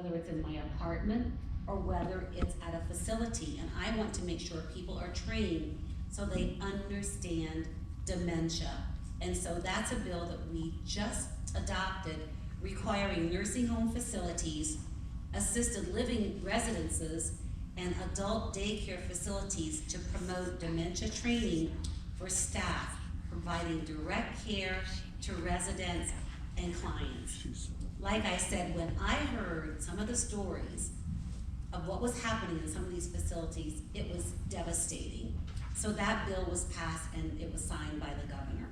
whether it's in my apartment or whether it's at a facility. And I want to make sure people are trained so they understand dementia. And so that's a bill that we just adopted, requiring nursing home facilities, assisted living residences, and adult daycare facilities to promote dementia training for staff, providing direct care to residents and clients. Like I said, when I heard some of the stories of what was happening in some of these facilities, it was devastating. So that bill was passed and it was signed by the governor.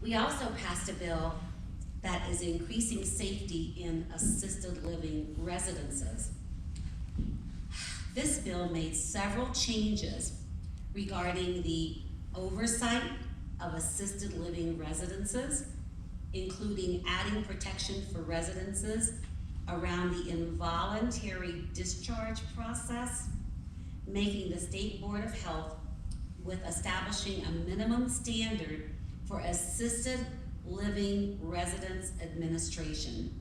We also passed a bill that is increasing safety in assisted living residences. This bill made several changes regarding the oversight of assisted living residences, including adding protection for residences around the involuntary discharge process, making the State Board of Health with establishing a minimum standard for assisted living residence administration,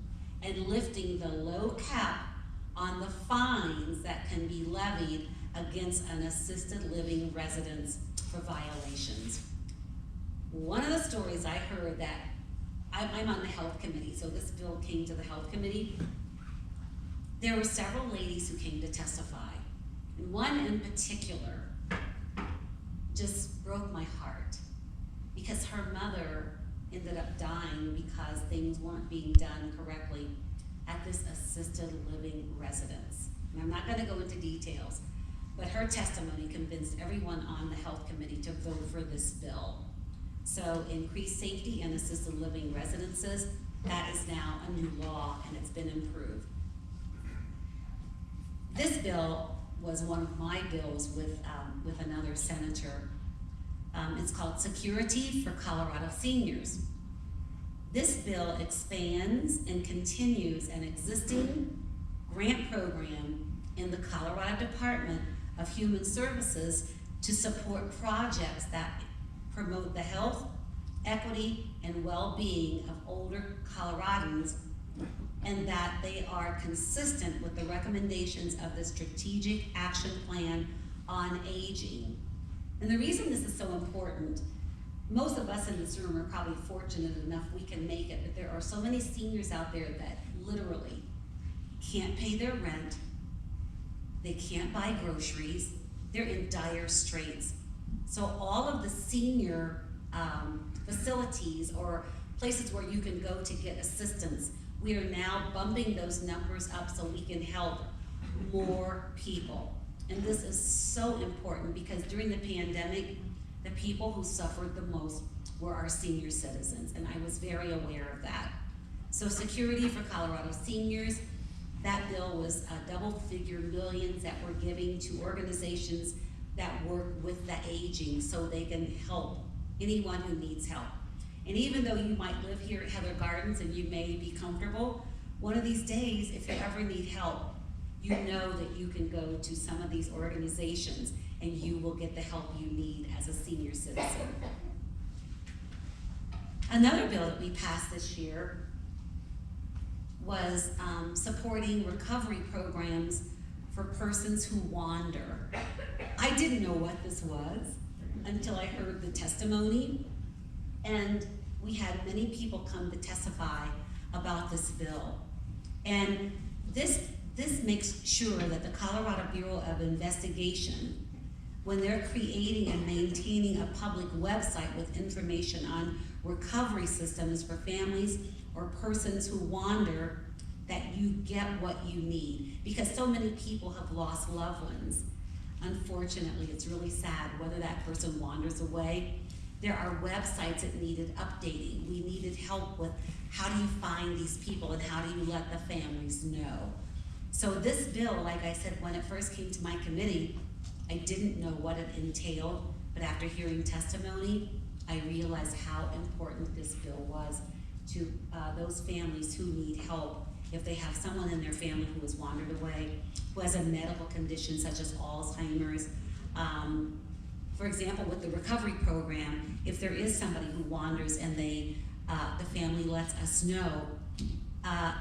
and lifting the low cap on the fines that can be levied against an assisted living residence for violations. One of the stories I heard that, I'm on the health committee, so this bill came to the health committee. There were several ladies who came to testify, and one in particular just broke my heart because her mother ended up dying because things weren't being done correctly at this assisted living residence. And I'm not gonna go into details, but her testimony convinced everyone on the health committee to vote for this bill. So increased safety in assisted living residences, that is now a new law and it's been improved. This bill was one of my bills with another senator. It's called Security for Colorado Seniors. This bill expands and continues an existing grant program in the Colorado Department of Human Services to support projects that promote the health, equity, and well-being of older Coloradans, and that they are consistent with the recommendations of the Strategic Action Plan on Aging. And the reason this is so important, most of us in this room are probably fortunate enough we can make it, but there are so many seniors out there that literally can't pay their rent, they can't buy groceries, they're in dire straits. So all of the senior facilities or places where you can go to get assistance, we are now bumping those numbers up so we can help more people. And this is so important because during the pandemic, the people who suffered the most were our senior citizens, and I was very aware of that. So Security for Colorado Seniors, that bill was double-figure millions that we're giving to organizations that work with the aging so they can help anyone who needs help. And even though you might live here at Heather Gardens and you may be comfortable, one of these days, if you ever need help, you know that you can go to some of these organizations and you will get the help you need as a senior citizen. Another bill that we passed this year was supporting recovery programs for persons who wander. I didn't know what this was until I heard the testimony, and we had many people come to testify about this bill. And this makes sure that the Colorado Bureau of Investigation, when they're creating and maintaining a public website with information on recovery systems for families or persons who wander, that you get what you need. Because so many people have lost loved ones. Unfortunately, it's really sad whether that person wanders away. There are websites that needed updating. We needed help with how do you find these people and how do you let the families know. So this bill, like I said, when it first came to my committee, I didn't know what it entailed, but after hearing testimony, I realized how important this bill was to those families who need help. If they have someone in their family who has wandered away, who has a medical condition such as Alzheimer's. For example, with the recovery program, if there is somebody who wanders and the family lets us know,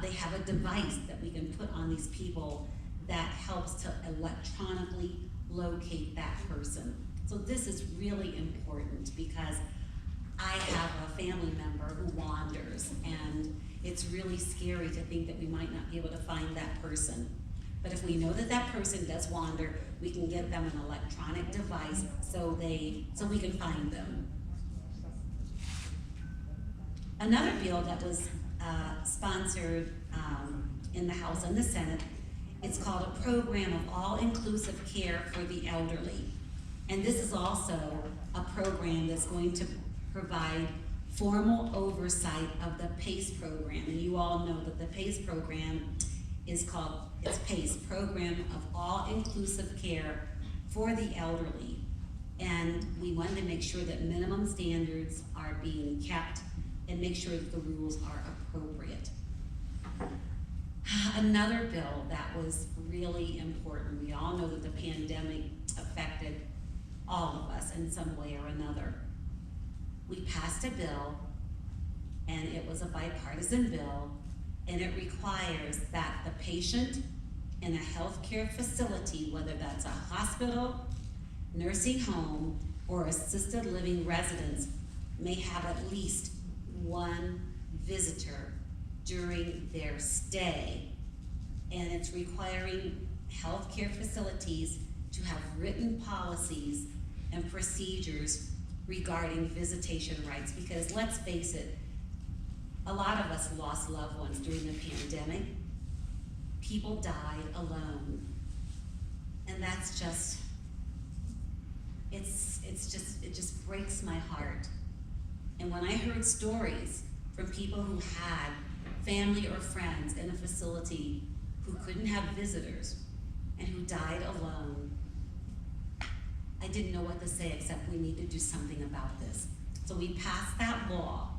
They have a device that we can put on these people that helps to electronically locate that person. So this is really important because I have a family member who wanders, and it's really scary to think that we might not be able to find that person. But if we know that that person does wander, we can get them an electronic device so we can find them. Another bill that was sponsored in the House and the Senate, it's called a Program of All-Inclusive Care for the Elderly. And this is also a program that's going to provide formal oversight of the PACE program. And you all know that the PACE program is called, it's PACE, Program of All-Inclusive Care for the Elderly. And we wanted to make sure that minimum standards are being kept and make sure that the rules are appropriate. Another bill that was really important, we all know that the pandemic affected all of us in some way or another. We passed a bill, and it was a bipartisan bill, and it requires that the patient in a healthcare facility, whether that's a hospital, nursing home, or assisted living residence, may have at least one visitor during their stay. And it's requiring healthcare facilities to have written policies and procedures regarding visitation rights, because let's face it, a lot of us lost loved ones during the pandemic. People died alone. And that's just, it just breaks my heart. And when I heard stories from people who had family or friends in a facility who couldn't have visitors and who died alone, I didn't know what to say except we need to do something about this. So we passed that law,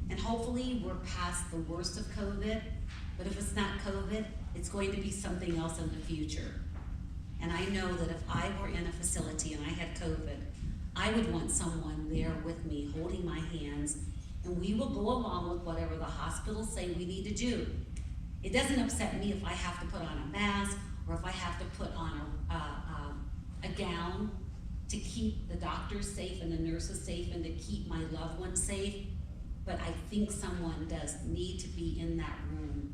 and hopefully we're past the worst of COVID, but if it's not COVID, it's going to be something else in the future. And I know that if I were in a facility and I had COVID, I would want someone there with me, holding my hands, and we will go along with whatever the hospitals say we need to do. It doesn't upset me if I have to put on a mask or if I have to put on a gown to keep the doctors safe and the nurses safe and to keep my loved ones safe. But I think someone does need to be in that room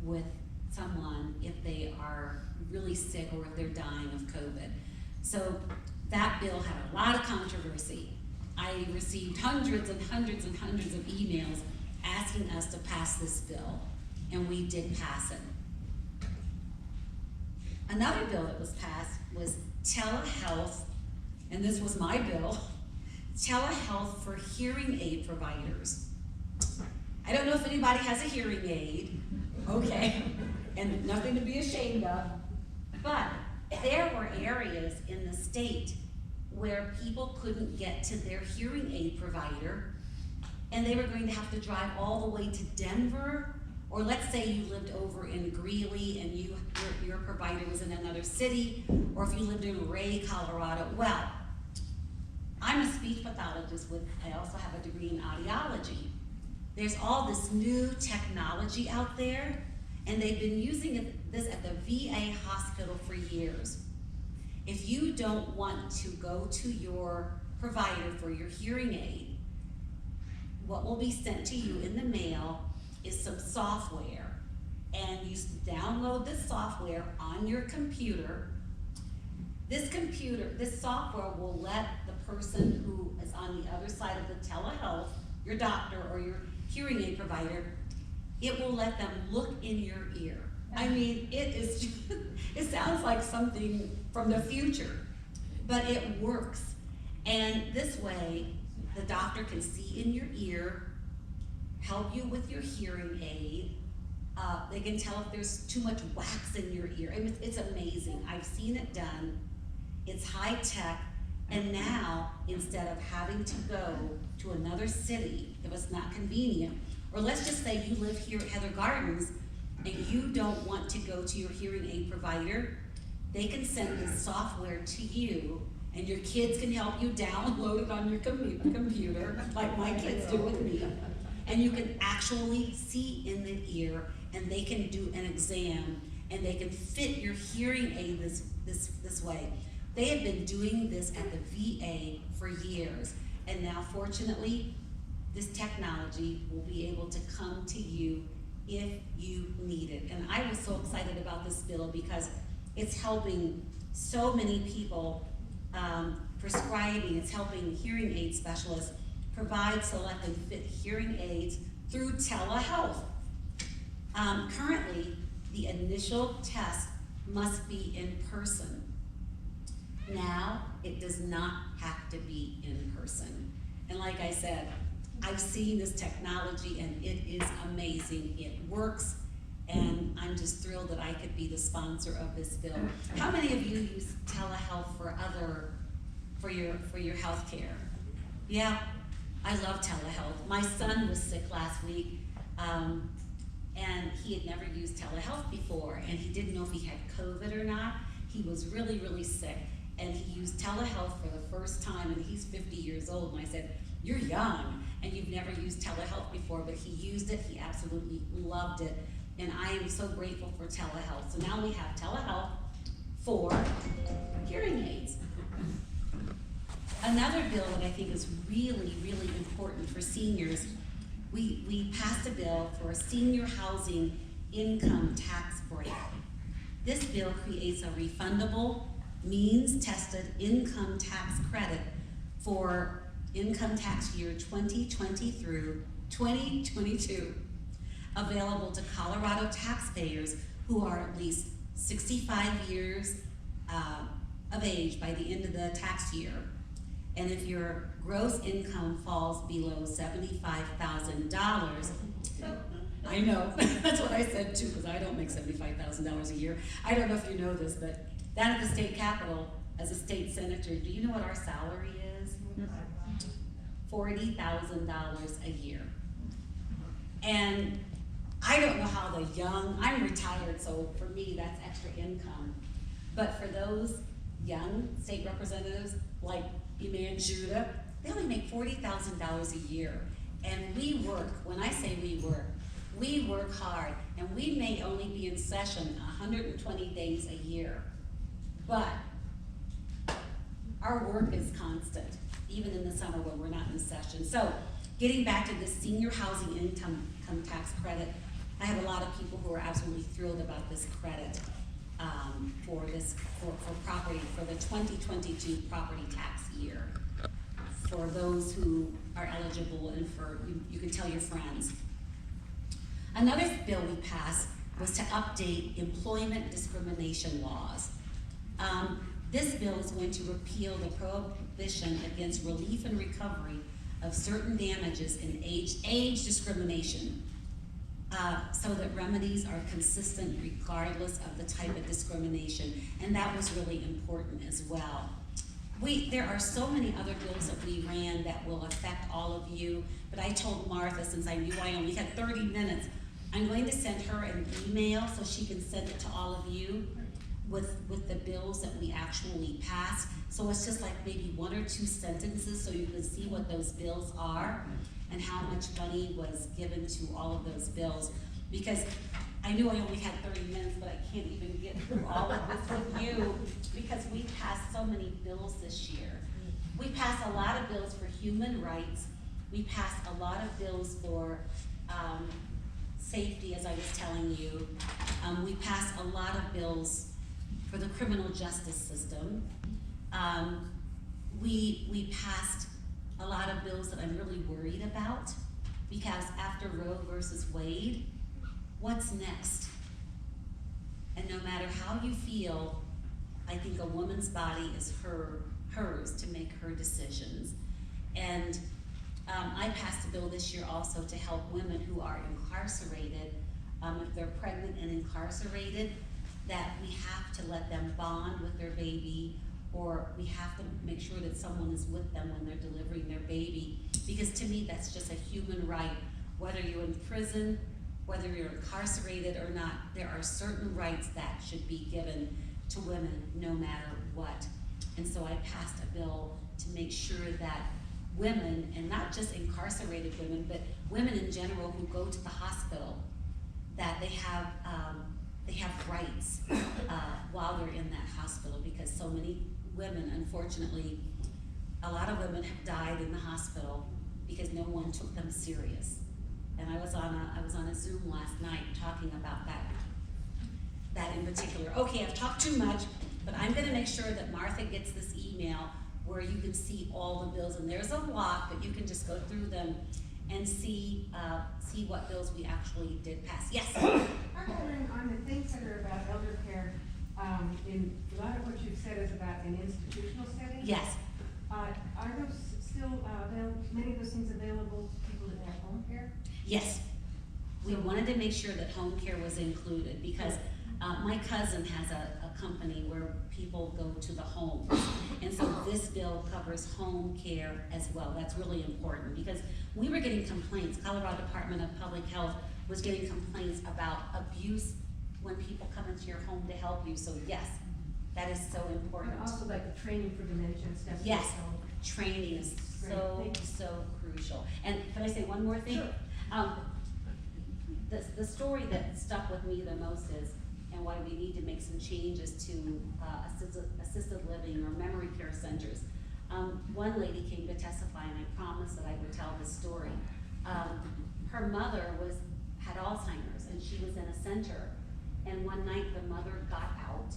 with someone if they are really sick or if they're dying of COVID. So that bill had a lot of controversy. I received hundreds and hundreds and hundreds of emails asking us to pass this bill, and we did pass it. Another bill that was passed was telehealth, and this was my bill, telehealth for hearing aid providers. I don't know if anybody has a hearing aid, okay, and nothing to be ashamed of, but there were areas in the state where people couldn't get to their hearing aid provider, and they were going to have to drive all the way to Denver, or let's say you lived over in Greeley and your provider was in another city, or if you lived in Ray, Colorado. Well, I'm a speech pathologist I also have a degree in audiology. There's all this new technology out there, and they've been using this at the VA hospital for years. If you don't want to go to your provider for your hearing aid, what will be sent to you in the mail is some software, and you download this software on your computer. This software will let the person who is on the other side of the telehealth, your doctor or your hearing aid provider, it will let them look in your ear. I mean, it sounds like something from the future, but it works. And this way, the doctor can see in your ear, help you with your hearing aid. They can tell if there's too much wax in your ear. I mean, it's amazing. I've seen it done. It's high tech. And now, instead of having to go to another city if it's not convenient, or let's just say you live here at Heather Gardens and you don't want to go to your hearing aid provider, they can send this software to you, and your kids can help you download it on your computer, like my kids do with me. And you can actually see in the ear, and they can do an exam, and they can fit your hearing aid this way. They have been doing this at the VA for years, and now fortunately, this technology will be able to come to you if you need it. And I was so excited about this bill because it's helping so many people prescribing, it's helping hearing aid specialists provide, select, and fit hearing aids through telehealth. Currently, the initial test must be in person. Now, it does not have to be in person. And like I said, I've seen this technology and it is amazing. It works, and I'm just thrilled that I could be the sponsor of this bill. How many of you use telehealth for your health care? Yeah, I love telehealth. My son was sick last week, and he had never used telehealth before, and he didn't know if he had COVID or not. He was really, really sick, and he used telehealth for the first time, and he's 50 years old, and I said, "You're young, and you've never used telehealth before," but he used it, he absolutely loved it, and I am so grateful for telehealth. So now we have telehealth for hearing aids. Another bill that I think is really, really important for seniors, we passed a bill for a senior housing income tax break. This bill creates a refundable, means-tested income tax credit for income tax year 2020 through 2022, available to Colorado taxpayers who are at least 65 years of age by the end of the tax year. And if your gross income falls below $75,000, I know, that's what I said too, because I don't make $75,000 a year. I don't know if you know this, but down at the state capitol, as a state senator, do you know what our salary is? $40,000 a year. And I don't know how the young, I'm retired, so for me, that's extra income. But for those young state representatives, like Iman Jodeh, they only make $40,000 a year. And we work, when I say we work hard, and we may only be in session 120 days a year. But our work is constant, even in the summer when we're not in session. So, getting back to this senior housing income tax credit, I have a lot of people who are absolutely thrilled about this credit for property, for the 2022 property tax year, for those who are eligible, and for, you can tell your friends. Another bill we passed was to update employment discrimination laws. This bill is going to repeal the prohibition against relief and recovery of certain damages in age discrimination, so that remedies are consistent regardless of the type of discrimination, and that was really important as well. There are so many other bills that we ran that will affect all of you, but I told Martha, since I knew I only had 30 minutes, I'm going to send her an email so she can send it to all of you with the bills that we actually passed. So it's just like maybe 1 or 2 sentences so you can see what those bills are and how much money was given to all of those bills. Because I knew I only had 30 minutes, but I can't even get through all of this with you because we passed so many bills this year. We passed a lot of bills for human rights. We passed a lot of bills for safety, as I was telling you. We passed a lot of bills for the criminal justice system. We passed a lot of bills that I'm really worried about, because after Roe versus Wade, what's next? And no matter how you feel, I think a woman's body is hers to make her decisions. And I passed a bill this year also to help women who are incarcerated, if they're pregnant and incarcerated, that we have to let them bond with their baby, or we have to make sure that someone is with them when they're delivering their baby. Because to me, that's just a human right. Whether you're in prison, whether you're incarcerated or not, there are certain rights that should be given to women no matter what. And so I passed a bill to make sure that women, and not just incarcerated women, but women in general who go to the hospital, that they have rights while they're in that hospital, because so many women, unfortunately, a lot of women have died in the hospital because no one took them serious. And I was on a Zoom last night talking about that in particular. Okay, I've talked too much, but I'm gonna make sure that Martha gets this email where you can see all the bills, and there's a lot, but you can just go through them and see what bills we actually did pass. Yes? I'm wondering on the things that are about elder care, in a lot of what you've said is about an institutional setting. Yes. Are those still many of those things available to people that have home care? Yes. We wanted to make sure that home care was included, because my cousin has a company where people go to the homes. And so this bill covers home care as well. That's really important, because we were getting complaints. Colorado Department of Public Health was getting complaints about abuse when people come into your home to help you. So yes, that is so important. And also like the training for dementia and stuff. Yes, training is so crucial. And can I say one more thing? Sure. The story that stuck with me the most is, and why we need to make some changes to assisted living or memory care centers. One lady came to testify, and I promised that I would tell this story. Her mother had Alzheimer's, and she was in a center, and one night the mother got out.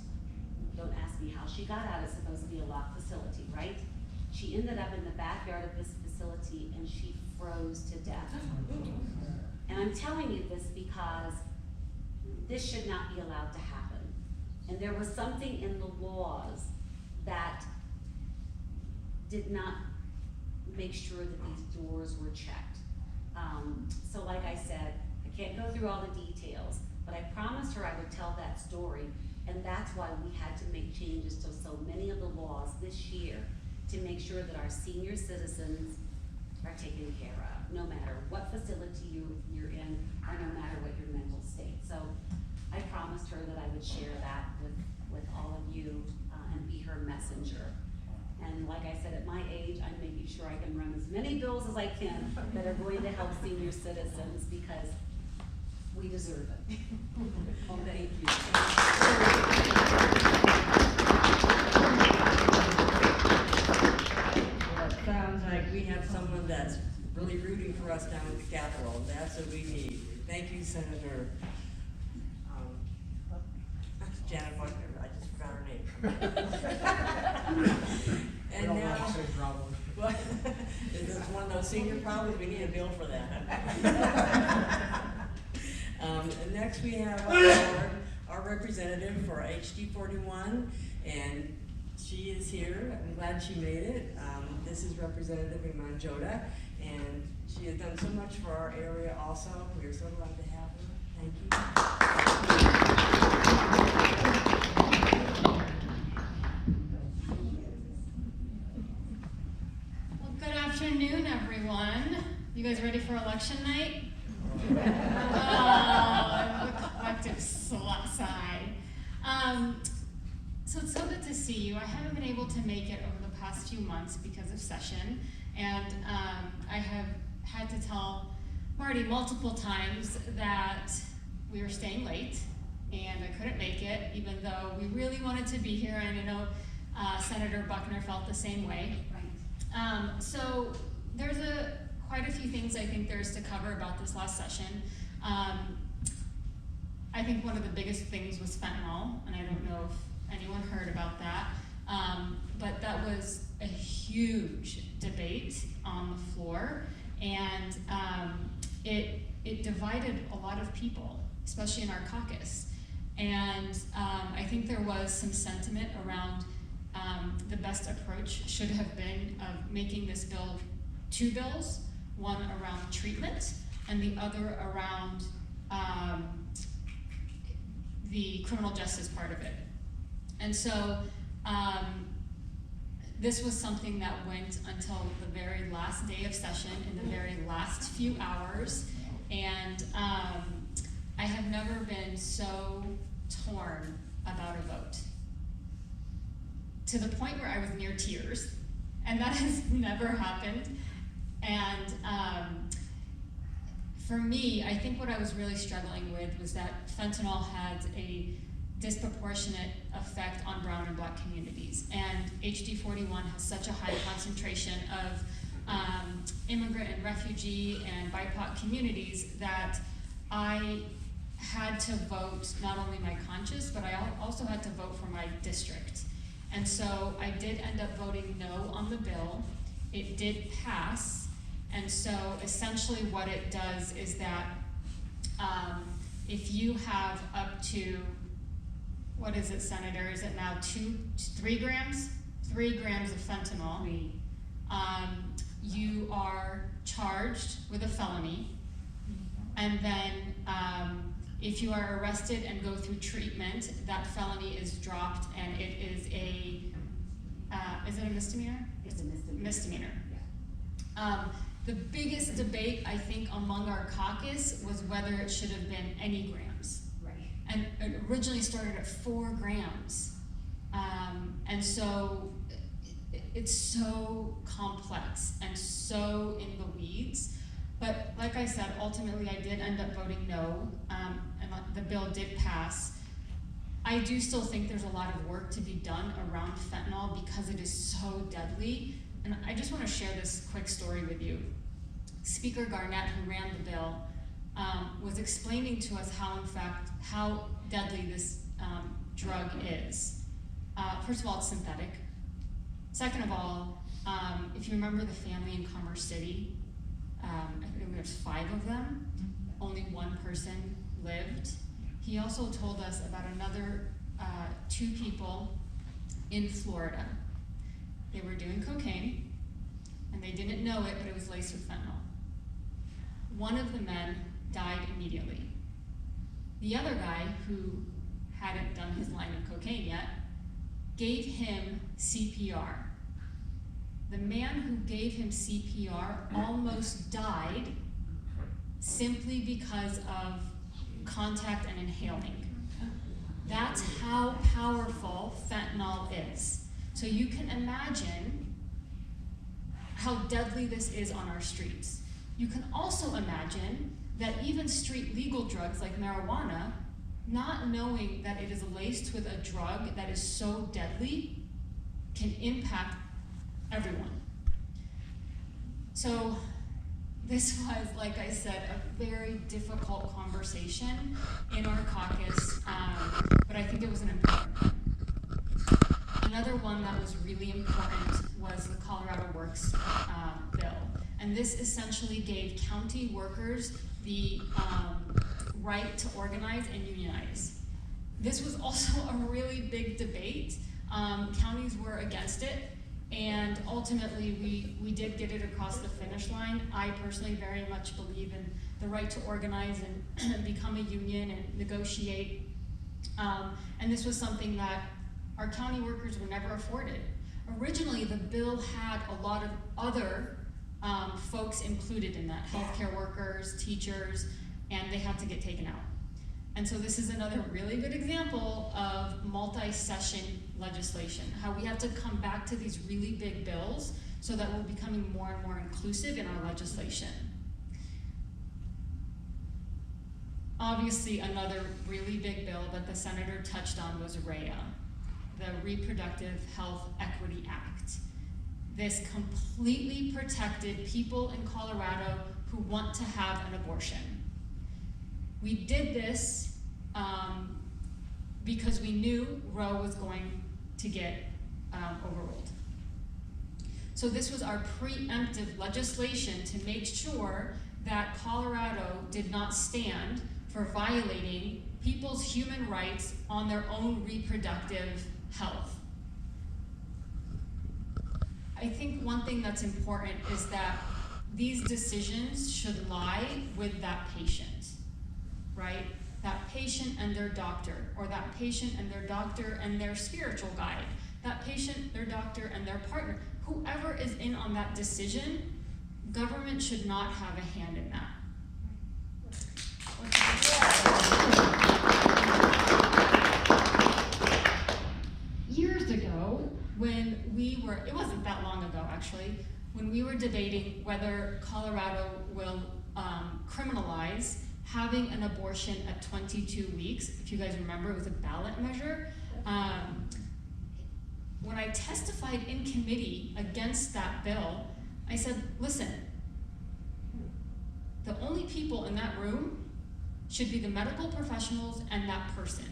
Don't ask me how she got out. It's supposed to be a locked facility, right? She ended up in the backyard of this facility, and she froze to death. And I'm telling you this because this should not be allowed to happen. And there was something in the laws that did not make sure that these doors were checked. So like I said, I can't go through all the details, but I promised her I would tell that story, and that's why we had to make changes to so many of the laws this year to make sure that our senior citizens are taken care of, no matter what facility you're in, or no matter what your mental state. So I promised her that I would share that with all of you and be her messenger. And like I said, at my age, I'm making sure I can run as many bills as I can that are going to help senior citizens, because we deserve it. Well, thank you. Well, it sounds like we have someone that's really rooting for us down at the Capitol. That's what we need. Thank you, Senator Janet Buckner. I just forgot her name. And now, well, is this one of those senior problems? We need a bill for that. And next we have our representative for HD 41, and she is here. I'm glad she made it. This is Representative Iman Jodeh, and she has done so much for our area also. We are so glad to have her. Thank you. Well, good afternoon, everyone. You guys ready for election night? Oh, the collective side. So it's so good to see you. I haven't been able to make it over the past few months because of session, and I have had to tell Marty multiple times that we were staying late, and I couldn't make it, even though we really wanted to be here, and I know Senator Buckner felt the same way. Right. So there's quite a few things I think there's to cover about this last session. I think one of the biggest things was fentanyl, and I don't know if anyone heard about that, but that was a huge debate on the floor, and it divided a lot of people, especially in our caucus. And I think there was some sentiment around the best approach should have been of making this bill two bills, one around treatment and the other around the criminal justice part of it. And so this was something that went until the very last day of session in the very last few hours. And I have never been so torn about a vote, to the point where I was near tears, and that has never happened. And for me, I think what I was really struggling with was that fentanyl had a disproportionate effect on brown and black communities. And HD 41 has such a high concentration of immigrant and refugee and BIPOC communities that I had to vote not only my conscience, but I also had to vote for my district. And so I did end up voting no on the bill. It did pass. And so essentially what it does is that if you have up to, what is it, Senator? Is it now 3 grams? 3 grams of fentanyl. You are charged with a felony. And then if you are arrested and go through treatment, that felony is dropped and it is is it a misdemeanor? It's a misdemeanor. Misdemeanor. The biggest debate, I think, among our caucus was whether it should have been any grams. Right. And it originally started at 4 grams. And so it's so complex and so in the weeds. But like I said, ultimately I did end up voting no, and the bill did pass. I do still think there's a lot of work to be done around fentanyl because it is so deadly. And I just want to share this quick story with you. Speaker Garnett, who ran the bill, was explaining to us how deadly this drug is. First of all, it's synthetic. Second of all, if you remember the family in Commerce City, I think there's 5 of them, only 1 person lived. He also told us about another 2 people in Florida. They were doing cocaine, and they didn't know it, but it was laced with fentanyl. One of the men died immediately. The other guy, who hadn't done his line of cocaine yet, gave him CPR. The man who gave him CPR almost died simply because of contact and inhaling. That's how powerful fentanyl is. So you can imagine how deadly this is on our streets. You can also imagine that even street legal drugs like marijuana, not knowing that it is laced with a drug that is so deadly, can impact everyone. So this was, like I said, a very difficult conversation in our caucus, but I think it was an important one. Another one that was really important was the Colorado Works bill. And this essentially gave county workers the right to organize and unionize. This was also a really big debate. Counties were against it, and ultimately we did get it across the finish line. I personally very much believe in the right to organize and become a union and negotiate. And this was something that our county workers were never afforded. Originally, the bill had a lot of other folks included in that, healthcare workers, teachers, and they had to get taken out. And so this is another really good example of multi-session legislation, how we have to come back to these really big bills so that we're becoming more and more inclusive in our legislation. Obviously, another really big bill that the senator touched on was REA, the Reproductive Health Equity Act. This completely protected people in Colorado who want to have an abortion. We did this because we knew Roe was going to get overruled. So this was our preemptive legislation to make sure that Colorado did not stand for violating people's human rights on their own reproductive health. I think one thing that's important is that these decisions should lie with that patient, right? That patient and their doctor, or that patient and their doctor and their spiritual guide, that patient, their doctor, and their partner. Whoever is in on that decision, government should not have a hand in that. Years ago, when we were, it wasn't that long ago actually, when we were debating whether Colorado will criminalize having an abortion at 22 weeks. If you guys remember, it was a ballot measure. When I testified in committee against that bill, I said, listen, the only people in that room should be the medical professionals and that person.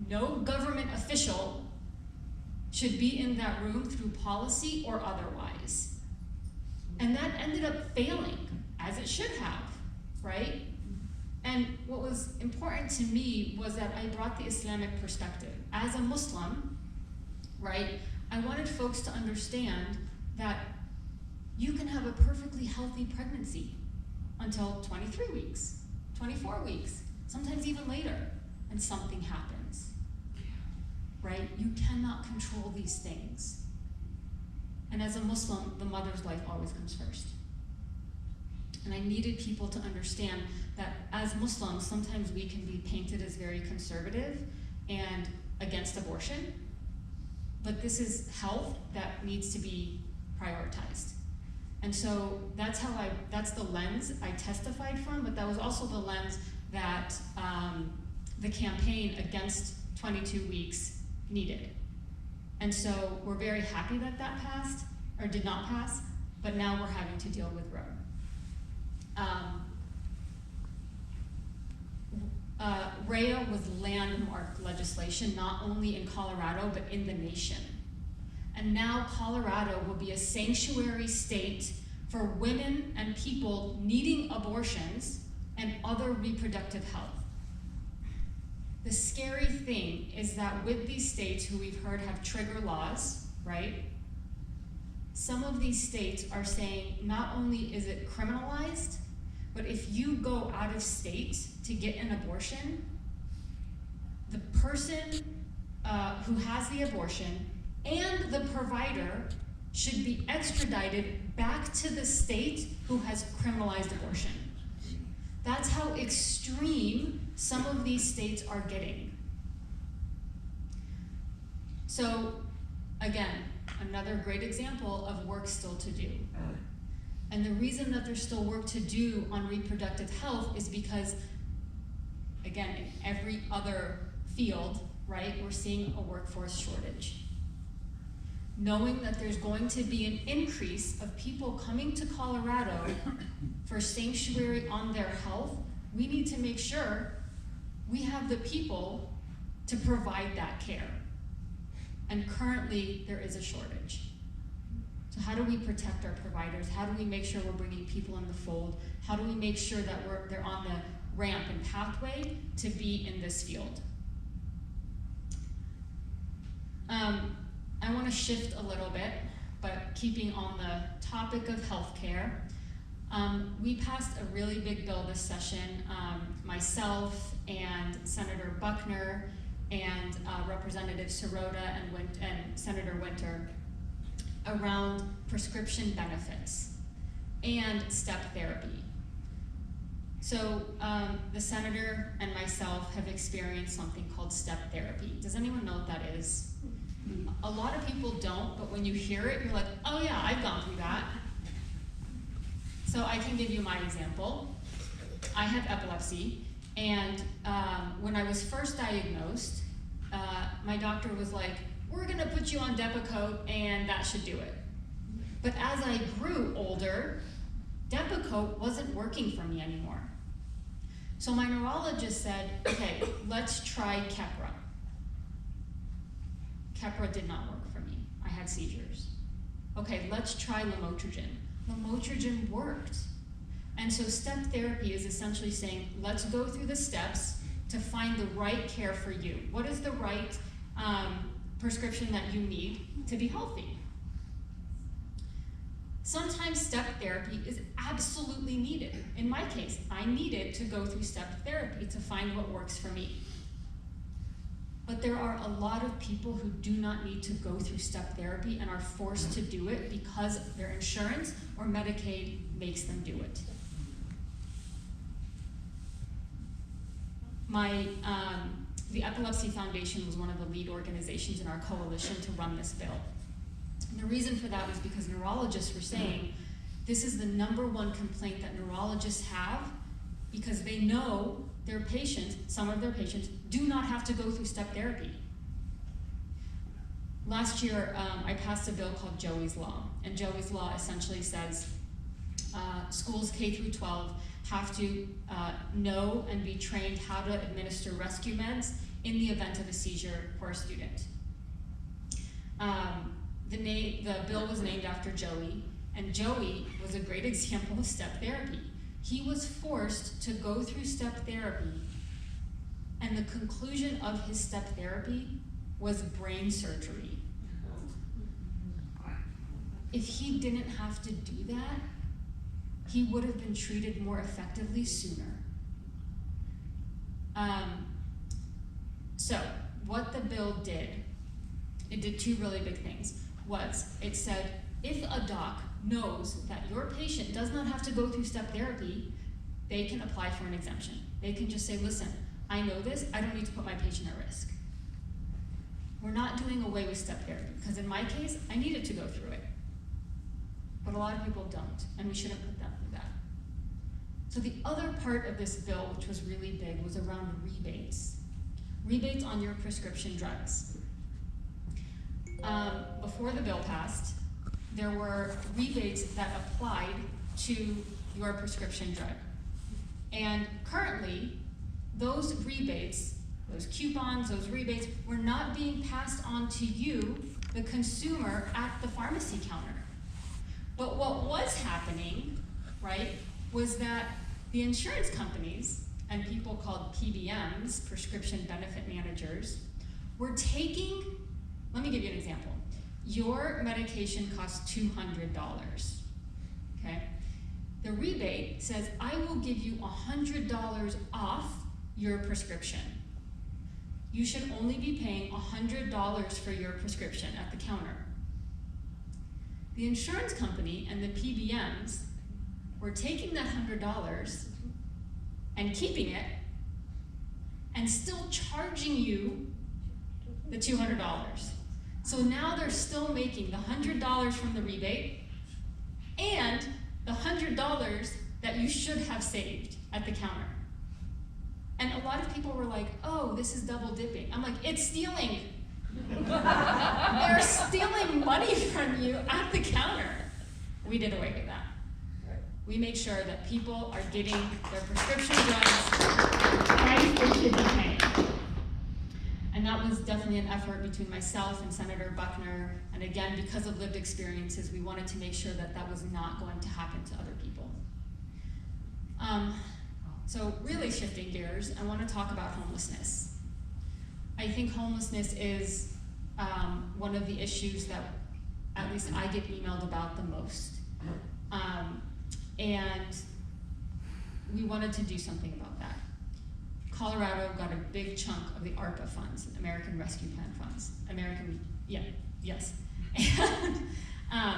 No government official should be in that room through policy or otherwise. And that ended up failing, as it should have, right? And what was important to me was that I brought the Islamic perspective. As a Muslim, right, I wanted folks to understand that you can have a perfectly healthy pregnancy until 23 weeks, 24 weeks, sometimes even later, and something happens, right? You cannot control these things. And as a Muslim, the mother's life always comes first. And I needed people to understand that as Muslims, sometimes we can be painted as very conservative and against abortion, but this is health that needs to be prioritized. And so that's the lens I testified from, but that was also the lens that the campaign against 22 weeks needed. And so we're very happy that that passed, or did not pass, but now we're having to deal with Roe. REA was landmark legislation, not only in Colorado, but in the nation. And now Colorado will be a sanctuary state for women and people needing abortions and other reproductive health. The scary thing is that with these states who we've heard have trigger laws, right? Some of these states are saying not only is it criminalized, but if you go out of state to get an abortion, the person who has the abortion and the provider should be extradited back to the state who has criminalized abortion. That's how extreme some of these states are getting. So, again, another great example of work still to do. And the reason that there's still work to do on reproductive health is because, again, in every other field, right, we're seeing a workforce shortage. Knowing that there's going to be an increase of people coming to Colorado for sanctuary on their health, we need to make sure we have the people to provide that care. And currently, there is a shortage. So how do we protect our providers? How do we make sure we're bringing people in the fold? How do we make sure that they're on the ramp and pathway to be in this field? I want to shift a little bit, but keeping on the topic of healthcare, we passed a really big bill this session, myself and Senator Buckner and Representative Sirota and Senator Winter, around prescription benefits and step therapy. So the senator and myself have experienced something called step therapy. Does anyone know what that is? A lot of people don't, but when you hear it, you're like, oh yeah, I've gone through that. So I can give you my example. I have epilepsy, and when I was first diagnosed, my doctor was like, we're gonna put you on Depakote and that should do it. But as I grew older, Depakote wasn't working for me anymore. So my neurologist said, okay, let's try Keppra. Keppra did not work for me. I had seizures. Okay, let's try lamotrigine. Lamotrigine worked. And so step therapy is essentially saying, let's go through the steps to find the right care for you. What is the right prescription that you need to be healthy? Sometimes step therapy is absolutely needed. In my case, I needed to go through step therapy to find what works for me. But there are a lot of people who do not need to go through step therapy and are forced to do it because their insurance or Medicaid makes them do it. The Epilepsy Foundation was one of the lead organizations in our coalition to run this bill. And the reason for that was because neurologists were saying, This is the #1 complaint that neurologists have because they know their patients, some of their patients, do not have to go through step therapy. Last year, I passed a bill called Joey's Law, and Joey's Law essentially says schools K through 12 have to know and be trained how to administer rescue meds in the event of a seizure for a student. The bill was named after Joey, and Joey was a great example of step therapy. He was forced to go through step therapy, and the conclusion of his step therapy was brain surgery. If he didn't have to do that, he would have been treated more effectively sooner. So what the bill did, it did two really big things. It said, if a doc knows that your patient does not have to go through step therapy, they can apply for an exemption. They can just say, listen, I know this, I don't need to put my patient at risk. We're not doing away with step therapy, because in my case, I needed to go through it. But a lot of people don't, and we shouldn't put them through that. So the other part of this bill, which was really big, was around rebates. Rebates on your prescription drugs. Before the bill passed, there were rebates that applied to your prescription drug. And currently, those rebates, those coupons, those rebates, were not being passed on to you, the consumer, at the pharmacy counter. But what was happening, right, was that the insurance companies and people called PBMs, prescription benefit managers, were taking, let me give you an example. Your medication costs $200, okay? The rebate says, I will give you $100 off your prescription. You should only be paying $100 for your prescription at the counter. The insurance company and the PBMs were taking that $100 and keeping it and still charging you the $200. So now they're still making the $100 from the rebate and the $100 that you should have saved at the counter. And a lot of people were like, oh, this is double dipping. I'm like, it's stealing. They're stealing money from you at the counter. We did away with that. We made sure that people are getting their prescription drugs the price they should be paying. And that was definitely an effort between myself and Senator Buckner. And again, because of lived experiences, we wanted to make sure that that was not going to happen to other people. So really shifting gears, I want to talk about homelessness. I think homelessness is one of the issues that at least I get emailed about the most. And we wanted to do something about that. Colorado got a big chunk of the ARPA funds, American Rescue Plan funds. Yes. And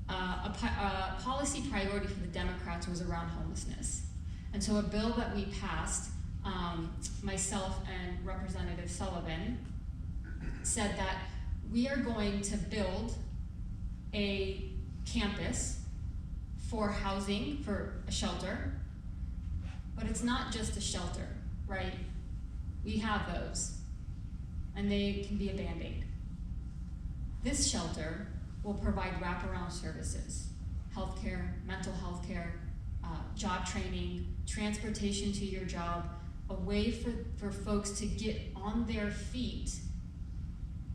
a policy priority for the Democrats was around homelessness. And so a bill that we passed, myself and Representative Sullivan, said that we are going to build a campus for housing, for a shelter, but it's not just a shelter, right? We have those, and they can be a Band-Aid. This shelter will provide wraparound services, healthcare, mental health care, job training, transportation to your job, a way for folks to get on their feet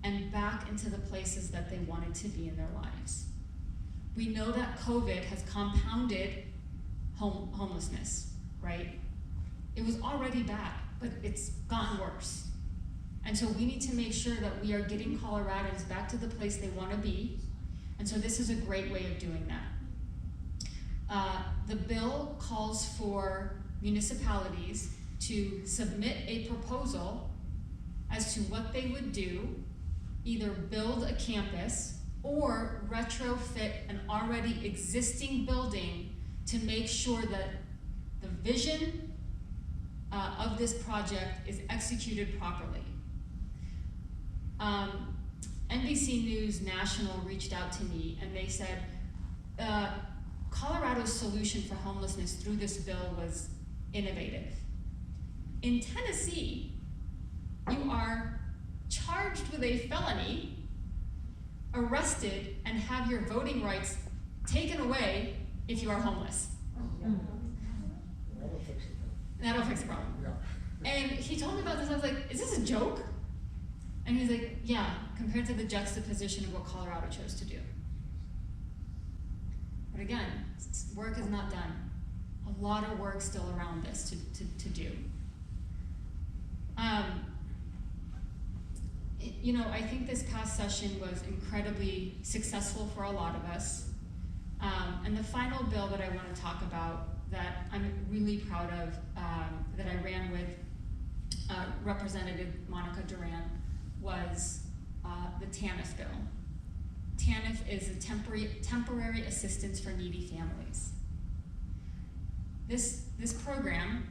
and back into the places that they wanted to be in their lives. We know that COVID has compounded homelessness, right? It was already bad, but it's gotten worse. And so we need to make sure that we are getting Coloradans back to the place they want to be. And so this is a great way of doing that. The bill calls for municipalities to submit a proposal as to what they would do, either build a campus or retrofit an already existing building to make sure that the vision of this project is executed properly. NBC News National reached out to me and they said, Colorado's solution for homelessness through this bill was innovative. In Tennessee, you are charged with a felony, arrested, and have your voting rights taken away if you are homeless. That'll fix it. That'll fix the problem. Yeah. And he told me about this, I was like, is this a joke? And he's like, yeah, compared to the juxtaposition of what Colorado chose to do. But again, work is not done. A lot of work still around this to do. I think this past session was incredibly successful for a lot of us. And the final bill that I want to talk about that I'm really proud of, that I ran with Representative Monica Duran, was the TANF bill. TANF is a temporary assistance for needy families. This program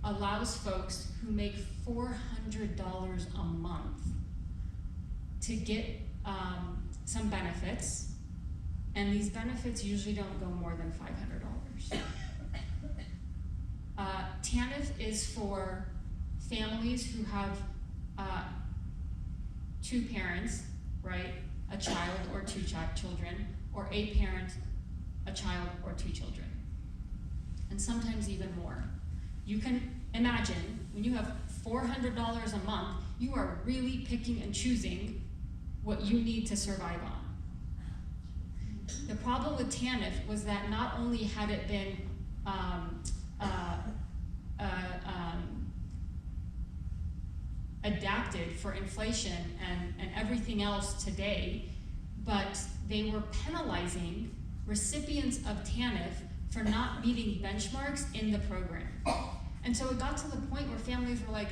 allows folks who make $400 a month to get some benefits, and these benefits usually don't go more than $500. TANF is for families who have two parents, right? A child or two children, or a parent, a child, or two children. And sometimes even more. You can imagine, when you have $400 a month, you are really picking and choosing what you need to survive on. The problem with TANF was that not only had it been adapted for inflation and everything else today, but they were penalizing recipients of TANF for not meeting benchmarks in the program. And so it got to the point where families were like,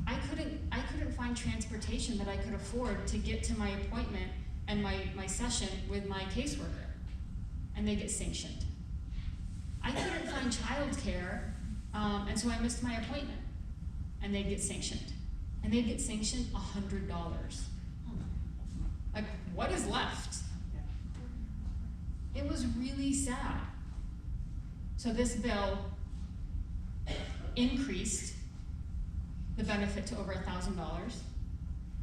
I couldn't find transportation that I could afford to get to my appointment and my session with my caseworker, and they get sanctioned. I couldn't find childcare, and so I missed my appointment, and they'd get sanctioned. And they'd get sanctioned $100. Like, what is left? It was really sad. So this bill increased the benefit to over $1,000,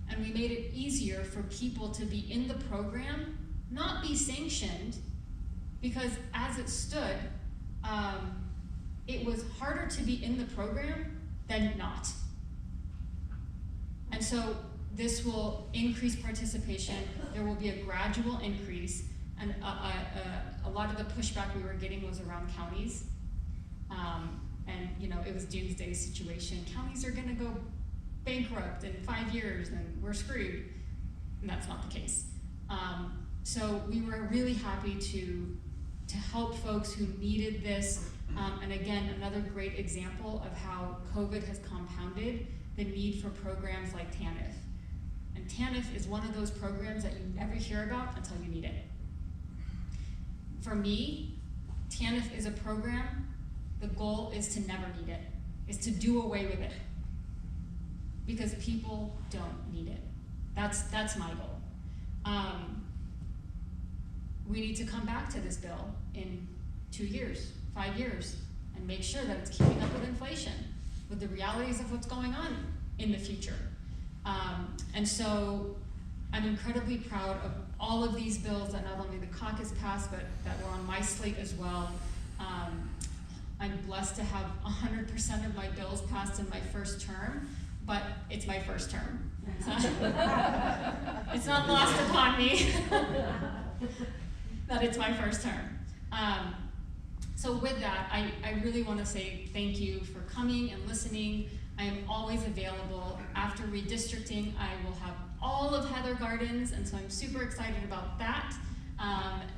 and we made it easier for people to be in the program, not be sanctioned, because as it stood, it was harder to be in the program than not. And so this will increase participation. There will be a gradual increase, and a lot of the pushback we were getting was around counties. And it was doomsday situation. Counties are gonna go bankrupt in 5 years and we're screwed. And that's not the case. So we were really happy to help folks who needed this. And again, another great example of how COVID has compounded the need for programs like TANF. And TANF is one of those programs that you never hear about until you need it. For me, TANF is a program, the goal is to never need it, is to do away with it. Because people don't need it. That's my goal. We need to come back to this bill in 2 years, 5 years, and make sure that it's keeping up with inflation, with the realities of what's going on in the future. And so I'm incredibly proud of all of these bills that not only the caucus passed, but that were on my slate as well. I'm blessed to have 100% of my bills passed in my first term, but it's my first term. It's not lost upon me that it's my first term. So with that, I really want to say thank you for coming and listening. I am always available. After redistricting, I will have all of Heather Gardens, and so I'm super excited about that.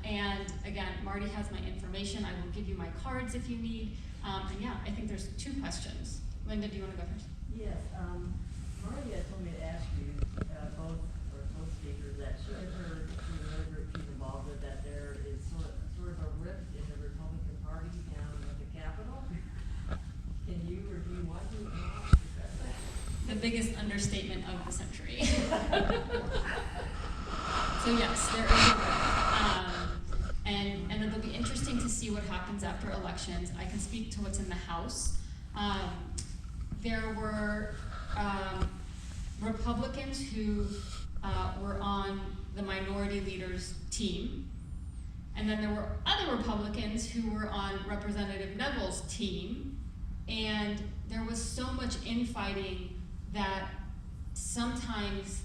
And again, Marty has my information. I will give you my cards if you need. And yeah, I think there's 2 questions. Linda, do you want to go first? Yes, Marty had told me to ask you, both speakers, that she had heard through another group she's involved with, that there is sort of a rift in the Republican Party down at the Capitol. Can you, or do you want to discuss that? The biggest understatement of the century. So yes, there is a rift. it'll be interesting to see what happens after elections. I can speak to what's in the House. There were Republicans who were on the minority leader's team, and then there were other Republicans who were on Representative Neville's team, and there was so much infighting that sometimes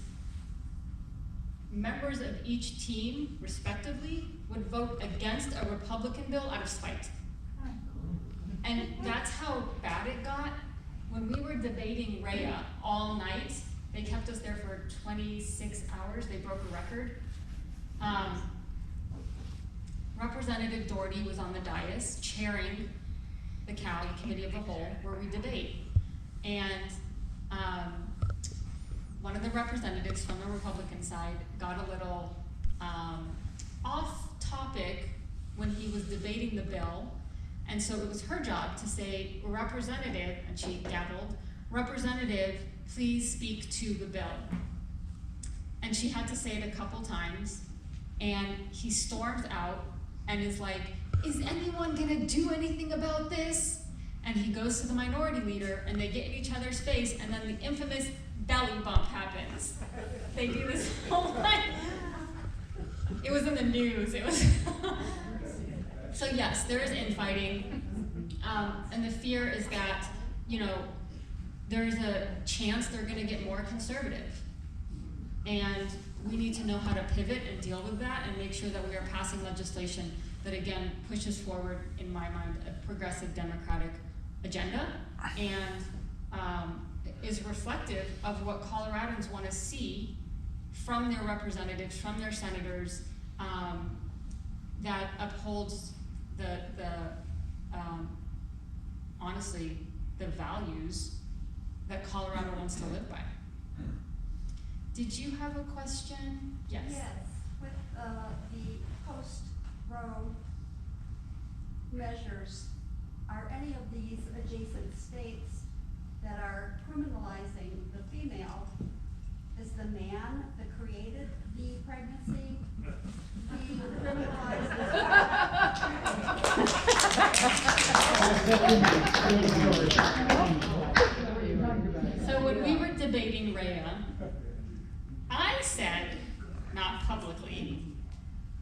members of each team, respectively, would vote against a Republican bill out of spite. And that's how bad it got. When we were debating Rhea all night, they kept us there for 26 hours, they broke a record. Representative Doherty was on the dais chairing the CAL, the Committee of the Whole, where we debate. And one of the representatives from the Republican side got a little off topic when he was debating the bill. And so it was her job to say, Representative, and she gavelled, Representative, please speak to the bill. And she had to say it a couple times, and he storms out and is like, is anyone gonna do anything about this? And he goes to the minority leader, and they get in each other's face, and then the infamous belly bump happens. They do this whole night. It was in the news, it was. So yes, there is infighting, and the fear is that, there's a chance they're gonna get more conservative. And we need to know how to pivot and deal with that and make sure that we are passing legislation that, again, pushes forward, in my mind, a progressive democratic agenda and is reflective of what Coloradans want to see from their representatives, from their senators, that upholds honestly, the values that Colorado wants to live by. Did you have a question? Yes. Yes, with the post-Roe measures, are any of these adjacent states that are criminalizing the female, is the man that created the pregnancy being criminalized So when we were debating Rhea, I said, not publicly,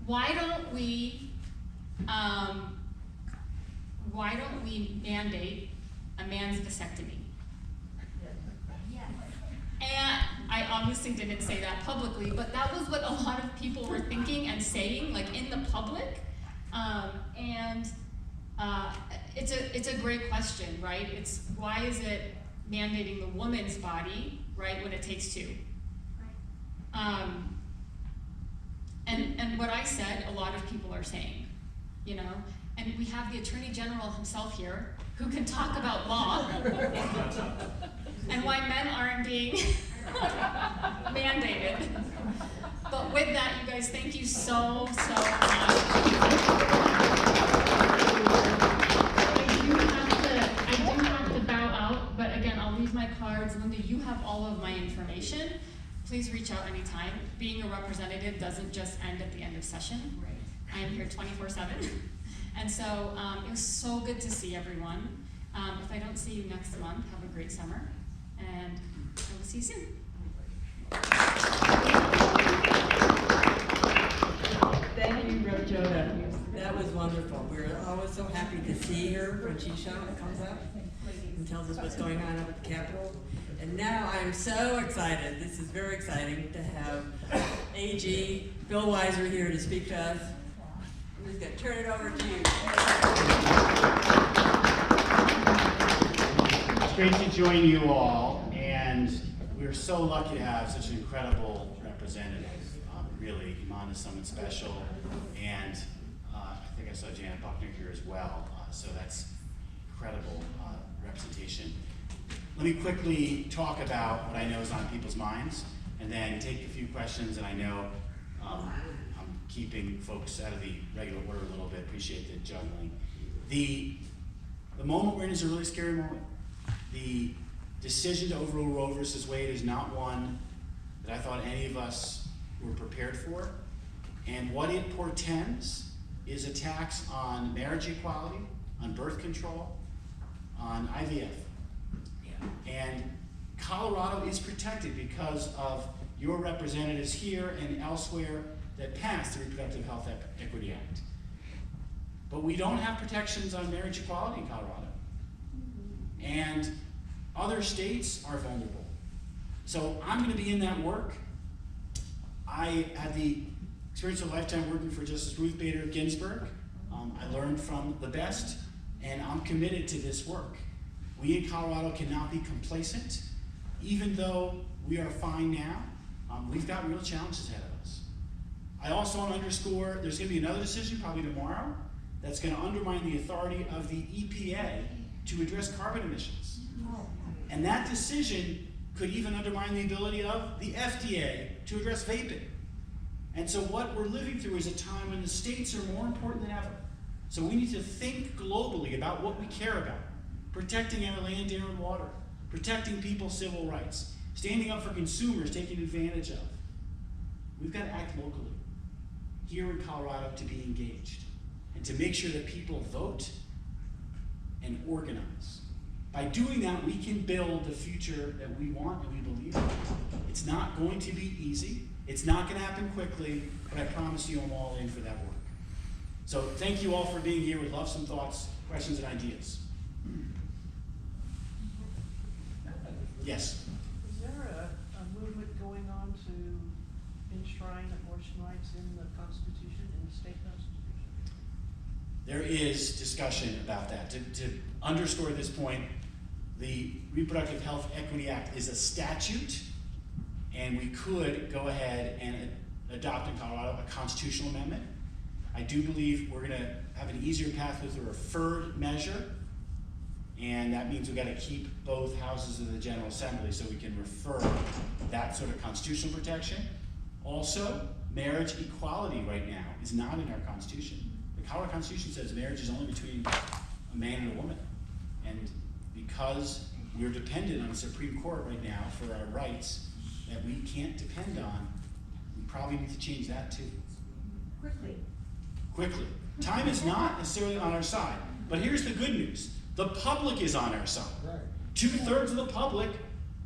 why don't we mandate a man's vasectomy? Yes. And I obviously didn't say that publicly, but that was what a lot of people were thinking and saying, like in the public. It's a great question, right? It's why is it mandating the woman's body, right, when it takes two? And what I said, a lot of people are saying, and we have the Attorney General himself here who can talk about law and why men aren't being mandated. But with that, you guys, thank you so much. I do have to bow out, but again, I'll leave my cards. Linda, you have all of my information. Please reach out anytime. Being a representative doesn't just end at the end of session. Right. I am here 24/7. And so it was so good to see everyone. If I don't see you next month, have a great summer, and I will see you soon. Thank you, Rep. Jodeh. That was wonderful. We're always so happy to see her when she comes up and tells us what's going on up at the Capitol. And now I'm so excited. This is very exciting to have AG Bill Weiser here to speak to us. I'm just going to turn it over to you. It's great to join you all, and we're so lucky to have such an incredible representative. Really, Iman is someone special, and I think I saw Janet Buckner here as well, so that's incredible representation. Let me quickly talk about what I know is on people's minds, and then take a few questions, and I know I'm keeping folks out of the regular order a little bit, appreciate the juggling. The moment we're in is a really scary moment. The decision to overrule Roe versus Wade is not one that I thought any of us were prepared for, and what it portends is a tax on marriage equality, on birth control, on IVF. Yeah. And Colorado is protected because of your representatives here and elsewhere that passed the Reproductive Health Equity Act. But we don't have protections on marriage equality in Colorado. And other states are vulnerable. So I'm going to be in that work. I had the experience of a lifetime working for Justice Ruth Bader Ginsburg. I learned from the best, and I'm committed to this work. We in Colorado cannot be complacent. Even though we are fine now, we've got real challenges ahead of us. I also want to underscore there's going to be another decision probably tomorrow that's going to undermine the authority of the EPA to address carbon emissions. And that decision could even undermine the ability of the FDA to address vaping. And so what we're living through is a time when the states are more important than ever. So we need to think globally about what we care about. Protecting our land, air, and water. Protecting people's civil rights. Standing up for consumers taken advantage of. We've got to act locally, here in Colorado, to be engaged. And to make sure that people vote and organize. By doing that, we can build the future that we want and we believe in. It's not going to be easy. It's not going to happen quickly, but I promise you I'm all in for that work. So thank you all for being here. We'd love some thoughts, questions, and ideas. Yes? Is there a movement going on to enshrine abortion rights in the Constitution, in the state Constitution? There is discussion about that. To underscore this point, the Reproductive Health Equity Act is a statute, and we could go ahead and adopt in Colorado a constitutional amendment. I do believe we're going to have an easier path with a referred measure, and that means we've got to keep both houses of the General Assembly so we can refer that sort of constitutional protection. Also, marriage equality right now is not in our Constitution. The Colorado Constitution says marriage is only between a man and a woman. And because we're dependent on the Supreme Court right now for our rights that we can't depend on, we probably need to change that too. Quickly. Time is not necessarily on our side. But here's the good news. The public is on our side. 2/3 of the public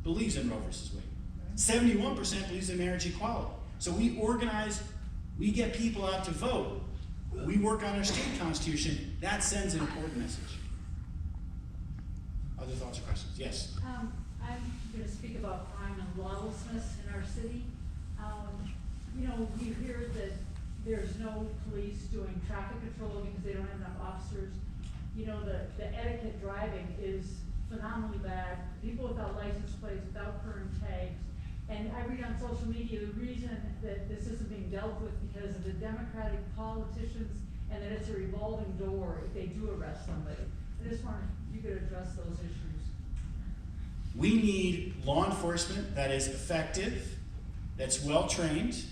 believes in Roe versus Wade. 71% believes in marriage equality. So we organize, we get people out to vote. We work on our state constitution. That sends an important message. Other thoughts or questions? Yes? I'm going to speak about crime and lawlessness in our city. You hear that there's no police doing traffic control because they don't have enough officers. The etiquette driving is phenomenally bad. People without license plates, without current tags. And I read on social media the reason that this isn't being dealt with because of the Democratic politicians and that it's a revolving door if they do arrest somebody. I just wonder if you could address those issues. We need law enforcement that is effective, that's well trained.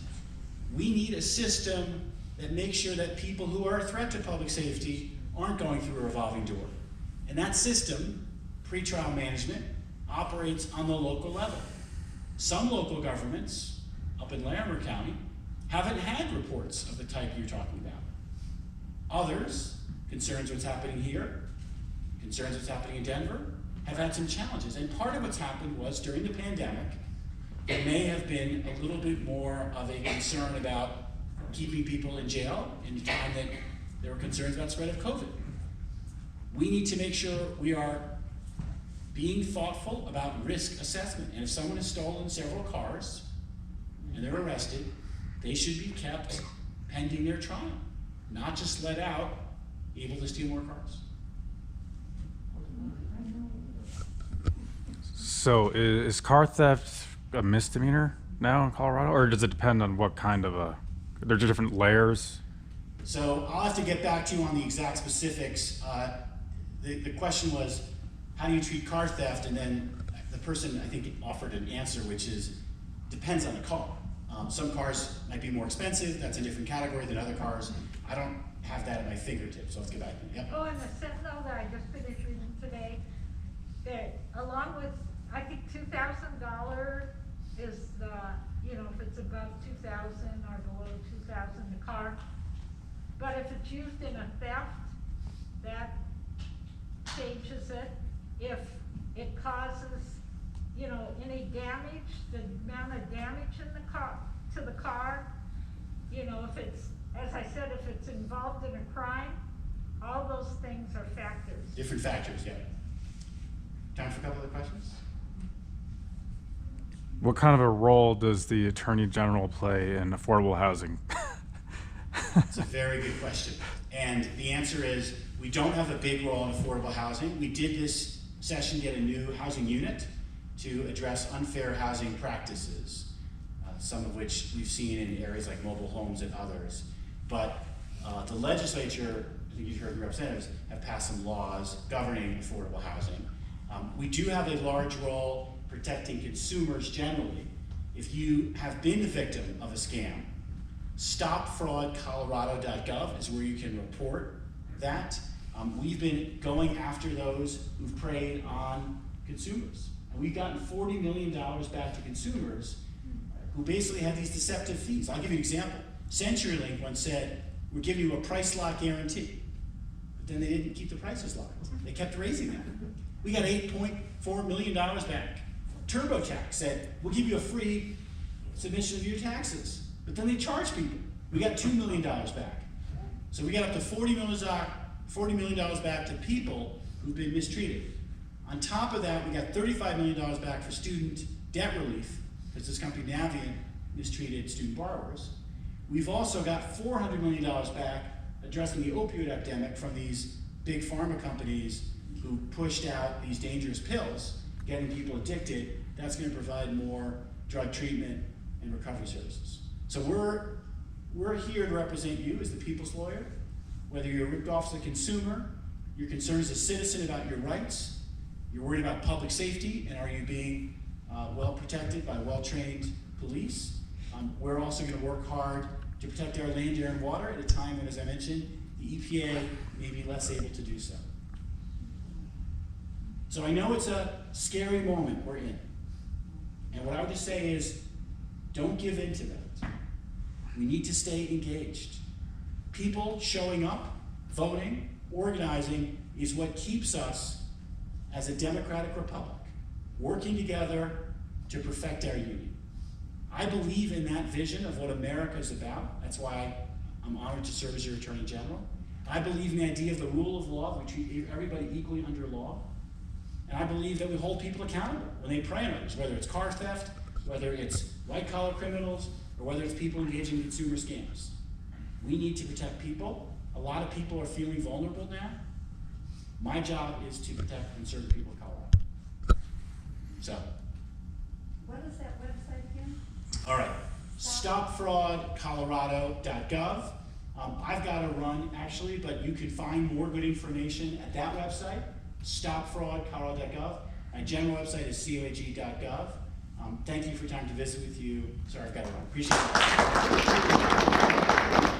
We need a system that makes sure that people who are a threat to public safety aren't going through a revolving door. And that system, pretrial management, operates on the local level. Some local governments, up in Larimer County, haven't had reports of the type you're talking about. Others, concerns what's happening here, concerns what's happening in Denver, have had some challenges. And part of what's happened was during the pandemic, there may have been a little bit more of a concern about keeping people in jail in the time that there were concerns about the spread of COVID. We need to make sure we are being thoughtful about risk assessment. And if someone has stolen several cars and they're arrested, they should be kept pending their trial, not just let out, able to steal more cars. So is car theft a misdemeanor now in Colorado, or does it depend on what kind of a, there's different layers? So I'll have to get back to you on the exact specifics. The question was, how do you treat car theft? And then the person, I think, offered an answer, which is, depends on the car. Some cars might be more expensive. That's a different category than other cars. I don't have that at my fingertips, so let's get back to you. Yep. Oh, and the Sentinel that I just finished reading today, that along with, I think $2,000 is the, if it's above 2,000 or below 2,000, the car But if it's used in a theft, that changes it. If it causes, you know, any damage, the amount of damage in the car, to the car, you know, if it's, as I said, if it's involved in a crime, all those things are factors. Different factors, yeah. Time for a couple of questions? What kind of a role does the Attorney General play in affordable housing? It's a very good question. And the answer is, we don't have a big role in affordable housing. We did this session get a new housing unit to address unfair housing practices, some of which we've seen in areas like mobile homes and others. But the legislature, I think you've heard the representatives, have passed some laws governing affordable housing. We do have a large role protecting consumers generally. If you have been the victim of a scam, stopfraudcolorado.gov is where you can report that. We've been going after those who've preyed on consumers. And we've gotten $40 million back to consumers who basically had these deceptive fees. I'll give you an example. CenturyLink once said, we're giving you a price lock guarantee. But then they didn't keep the prices locked. They kept raising them. We got $8.4 million back. TurboTax said, we'll give you a free submission of your taxes. But then they charged people. We got $2 million back. So we got up to $40 million back to people who've been mistreated. On top of that, we got $35 million back for student debt relief, because this company Navient mistreated student borrowers. We've also got $400 million back addressing the opioid epidemic from these big pharma companies who pushed out these dangerous pills, getting people addicted. That's going to provide more drug treatment and recovery services. So we're here to represent you as the people's lawyer, whether you're ripped off as a consumer, you're concerned as a citizen about your rights, you're worried about public safety, and are you being well protected by well-trained police. We're also going to work hard to protect our land, air, and water at a time when, as I mentioned, the EPA may be less able to do so. So I know it's a scary moment we're in. And what I would just say is, don't give in to that. We need to stay engaged. People showing up, voting, organizing is what keeps us as a democratic republic, working together to perfect our union. I believe in that vision of what America is about. That's why I'm honored to serve as your Attorney General. I believe in the idea of the rule of law, that we treat everybody equally under law. And I believe that we hold people accountable when they prey on others, whether it's car theft, whether it's white-collar criminals, or whether it's people engaging in consumer scams. We need to protect people. A lot of people are feeling vulnerable now. My job is to protect and serve the people of Colorado. So. What is that website again? All right, stopfraudcolorado.gov. I've got to run actually, but you can find more good information at that website, stopfraudcolorado.gov. My general website is coag.gov. Thank you for your time to visit with you. Sorry, I've got to run. Appreciate it.